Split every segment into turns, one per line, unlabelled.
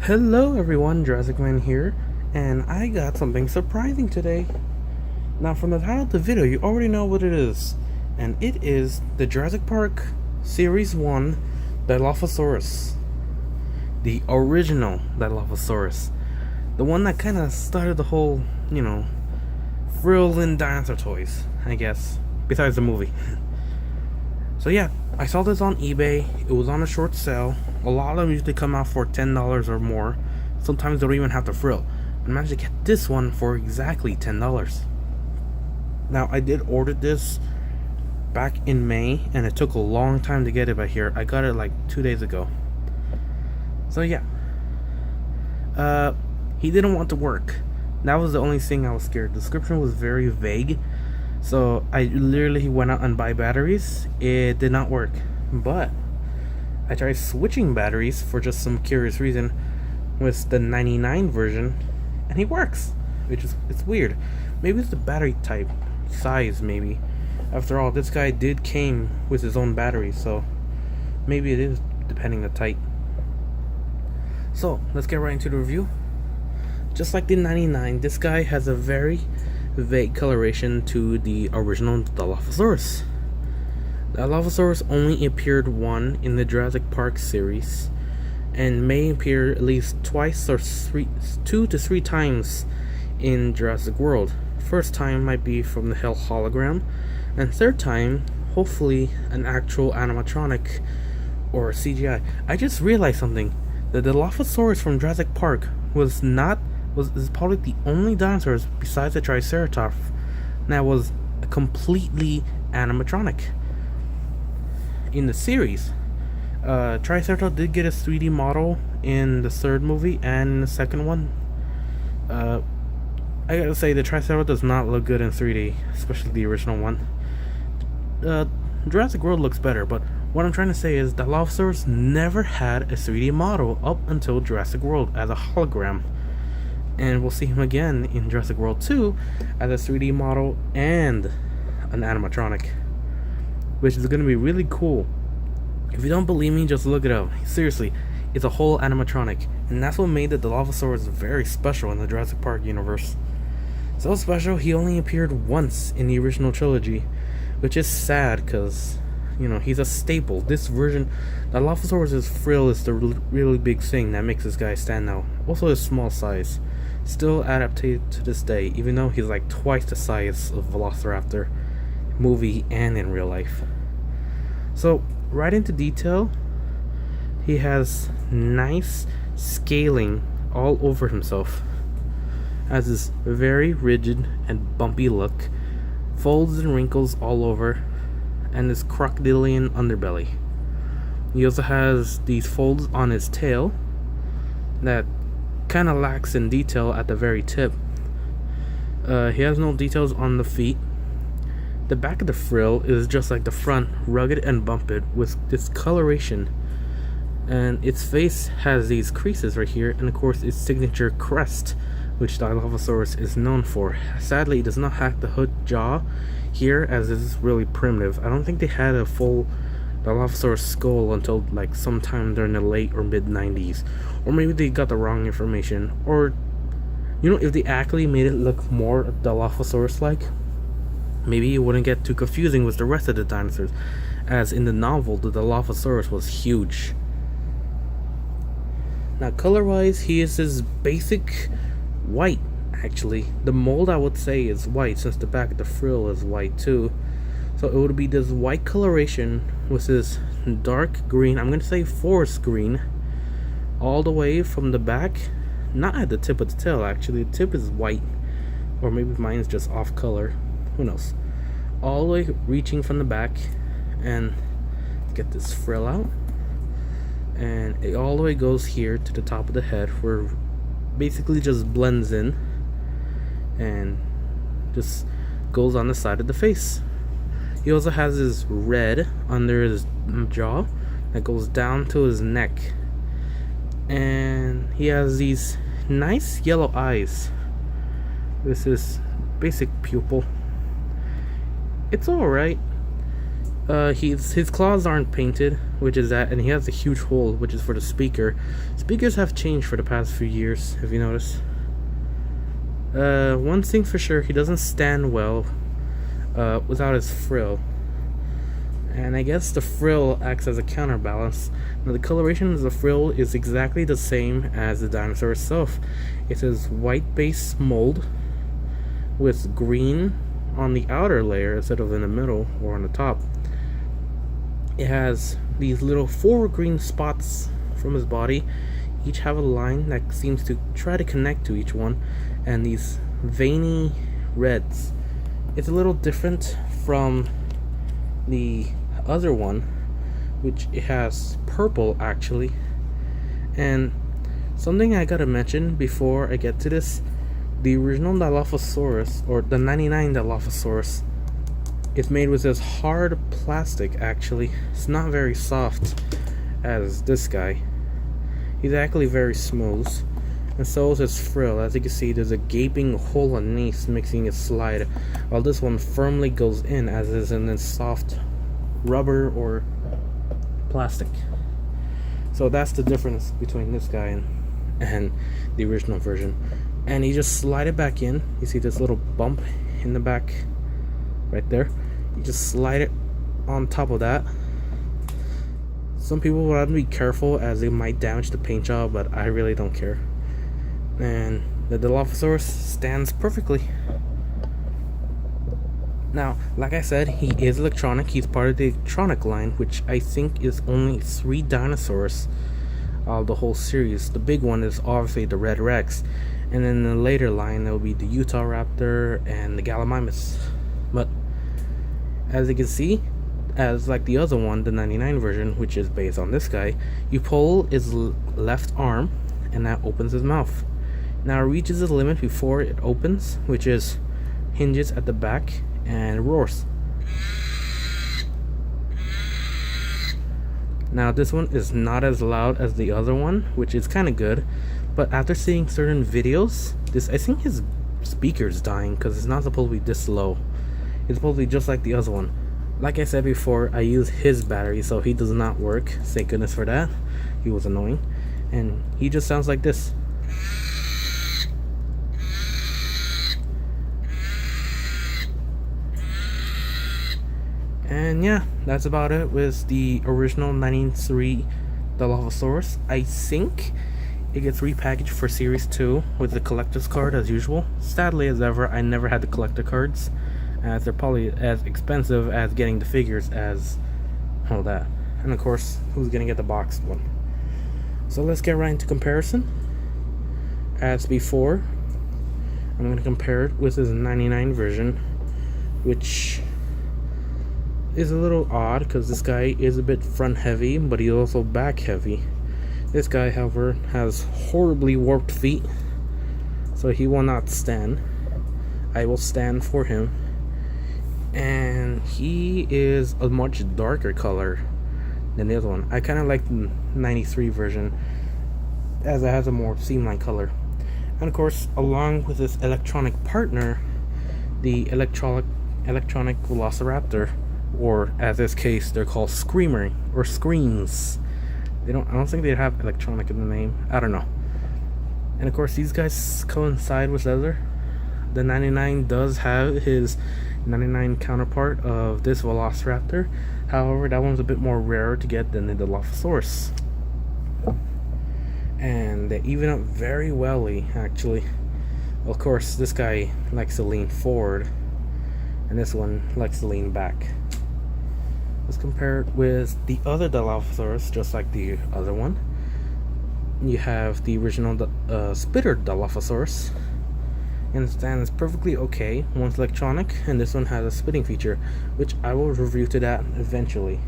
Hello everyone, Jurassic Man here, and I got something surprising today. Now from the title of the video, you already know what it is, and it is the Jurassic Park Series 1 Dilophosaurus. The original Dilophosaurus. The one that kind of started the whole, thrill in dinosaur toys, I guess, besides the movie. So yeah, I saw this on eBay. It was on a short sale. A lot of them usually come out for $10 or more. Sometimes they don't even have the frill. I managed to get this one for exactly $10. Now, I did order this back in May, and it took a long time to get it by here. I got it like 2 days ago. So yeah. He didn't want to work. That was the only thing I was scared. The description was very vague. So I literally went out and buy batteries. It did not work. But I tried switching batteries for just some curious reason with the 99 version, and it works. It's weird. Maybe it's the battery type, size maybe. After all, this guy did came with his own battery, so maybe it is depending the type. So let's get right into the review. Just like the 99, this guy has a very vague coloration to the original Dilophosaurus. The Dilophosaurus only appeared once in the Jurassic Park series, and may appear at least twice or 2 to 3 times in Jurassic World. First time might be from the hologram, and third time, hopefully, an actual animatronic or CGI. I just realized something. The Dilophosaurus from Jurassic Park is probably the only dinosaurs besides the Triceratops that was a completely animatronic. In the series, Triceratops did get a 3D model in the third movie and in the second one. I gotta say, the Triceratops does not look good in 3D, especially the original one. Jurassic World looks better, but what I'm trying to say is Dilophosaurus never had a 3D model up until Jurassic World as a hologram. And we'll see him again in Jurassic World 2 as a 3D model and an animatronic, which is going to be really cool. If you don't believe me, just look it up. Seriously, it's a whole animatronic, and that's what made the Dilophosaurus very special in the Jurassic Park universe. So special, he only appeared once in the original trilogy, which is sad because, he's a staple. This version, Dilophosaurus' frill is the really big thing that makes this guy stand out. Also his small size. Still adapted to this day, even though he's like twice the size of Velociraptor, movie and in real life. So, right into detail, he has nice scaling all over himself. Has this very rigid and bumpy look, folds and wrinkles all over, and this crocodilian underbelly. He also has these folds on his tail that kind of lacks in detail at the very tip. He has no details on the feet. The back of the frill is just like the front, rugged and bumped with this coloration. And its face has these creases right here, and of course its signature crest, which Dilophosaurus is known for. Sadly, it does not have the hook jaw here, as this is really primitive. I don't think they had a full Dilophosaurus skull until like sometime during the late or mid 90s, or maybe they got the wrong information, or if they actually made it look more Dilophosaurus like, maybe it wouldn't get too confusing with the rest of the dinosaurs, as in the novel the Dilophosaurus was huge. Now color wise, he is this basic white. Actually, the mold I would say is white, since the back of the frill is white too. So it would be this white coloration with this dark green, I'm going to say forest green, all the way from the back. Not at the tip of the tail, actually. The tip is white. Or maybe mine's just off color. Who knows? All the way reaching from the back. And get this frill out. And it all the way goes here to the top of the head, where it basically just blends in. And just goes on the side of the face. He also has his red under his jaw that goes down to his neck. And he has these nice yellow eyes. This is basic pupil. It's alright. His claws aren't painted, which is that, and he has a huge hole, which is for the speaker. Speakers have changed for the past few years, have you noticed? One thing for sure, he doesn't stand well without his frill. And I guess the frill acts as a counterbalance. Now the coloration of the frill is exactly the same as the dinosaur itself. It is white base mold with green on the outer layer instead of in the middle or on the top. It has these little 4 green spots from his body. Each have a line that seems to try to connect to each one, and these veiny reds. It's a little different from the other one, which it has purple actually. And something I gotta mention before I get to this, the original Dilophosaurus, or the 99 Dilophosaurus, is made with this hard plastic actually. It's not very soft as this guy. He's actually very smooth. And so is his frill. As you can see, there's a gaping hole underneath making it slide, while this one firmly goes in, as is in this soft rubber or plastic. So that's the difference between this guy and the original version. And you just slide it back in. You see this little bump in the back right there. You just slide it on top of that. Some people will have to be careful as they might damage the paint job, but I really don't care. And the Dilophosaurus stands perfectly. Now, like I said, he is electronic. He's part of the electronic line, which I think is only 3 dinosaurs of the whole series. The big one is obviously the Red Rex, and then in the later line there will be the Utah Raptor and the Gallimimus. But as you can see, as like the other one, the 99 version, which is based on this guy, you pull his left arm and that opens his mouth. Now it reaches the limit before it opens, which is hinges at the back and roars. Now this one is not as loud as the other one, which is kind of good, but after seeing certain videos, I think his speaker's dying because it's not supposed to be this low. It's supposed to be just like the other one. Like I said before, I use his battery, so he does not work. Thank goodness for that. He was annoying, and he just sounds like this. And yeah, that's about it with the original 93 Dilophosaurus. I think it gets repackaged for Series 2 with the collector's card as usual. Sadly as ever, I never had the collector cards, as they're probably as expensive as getting the figures as all that. And of course, who's gonna get the boxed one? So let's get right into comparison. As before, I'm gonna compare it with his 99 version, which is a little odd because this guy is a bit front heavy, but he's also back heavy. This guy, however, has horribly warped feet, so he will not stand. I will stand for him. And he is a much darker color than the other one. I kind of like the 93 version as it has a more seamline color. And of course, along with this electronic partner, the electronic Velociraptor, or as this case they're called Screamer or Screams. I don't think they have electronic in the name. I don't know. And of course these guys coincide with each other. The 99 does have his 99 counterpart of this Velociraptor. However, that one's a bit more rare to get than the Dilophosaurus. And they even up very wellly, actually. Of course, this guy likes to lean forward, and this one likes to lean back. Let's compare it with the other Dilophosaurus, just like the other one. You have the original Spitter Dilophosaurus, and it stands perfectly okay. One's electronic, and this one has a spitting feature, which I will review to that eventually.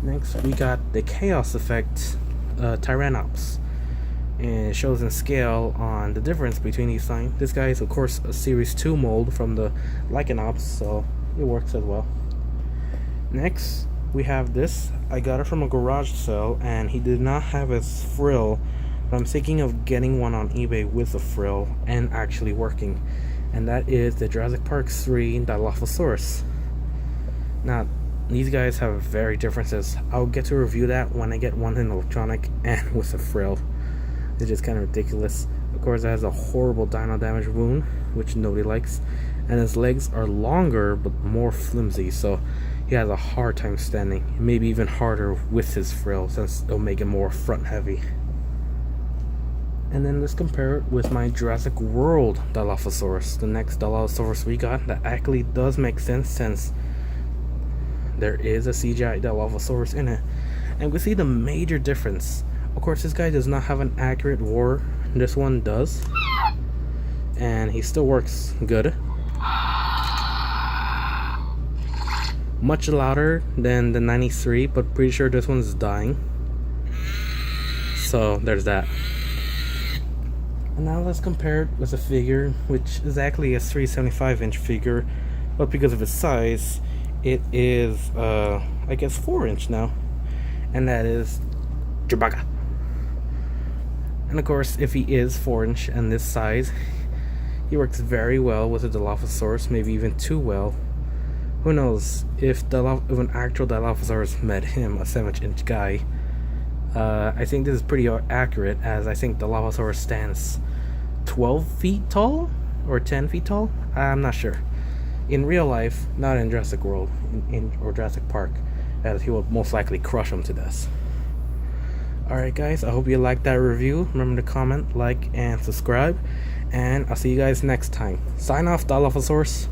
Next, we got the Chaos Effect Tyrannops, and it shows in scale on the difference between these things. This guy is of course a Series 2 mold from the Lycanops, so it works as well. Next, we have this. I got it from a garage sale, and he did not have his frill, but I'm thinking of getting one on eBay with a frill and actually working, and that is the Jurassic Park 3 Dilophosaurus. Now, These guys have very differences. I'll get to review that when I get one in electronic and with a frill. It's just kind of ridiculous. Of course, it has a horrible dino damage wound, which nobody likes, and his legs are longer but more flimsy, so he has a hard time standing. Maybe even harder with his frill, since it'll make him more front heavy. And then let's compare it with my Jurassic World Dilophosaurus, the next Dilophosaurus we got. That actually does make sense, since there is a CGI Dilophosaurus in it. And we see the major difference. Of course, this guy does not have an accurate roar. This one does. And he still works good. Much louder than the 93, but pretty sure this one's dying. So there's that. And now let's compare it with a figure, which is actually a 375-inch figure, but because of its size, it is, I guess, 4-inch now. And that is Chewbacca. And of course, if he is 4-inch and this size, he works very well with a Dilophosaurus, maybe even too well. Who knows, if an actual Dilophosaurus met him, a 7-inch guy. I think this is pretty accurate, as I think Dilophosaurus stands 12 feet tall or 10 feet tall. I'm not sure. In real life, not in Jurassic World or Jurassic Park, as he will most likely crush him to death. Alright guys, I hope you liked that review. Remember to comment, like, and subscribe, and I'll see you guys next time. Sign off, Dilophosaurus.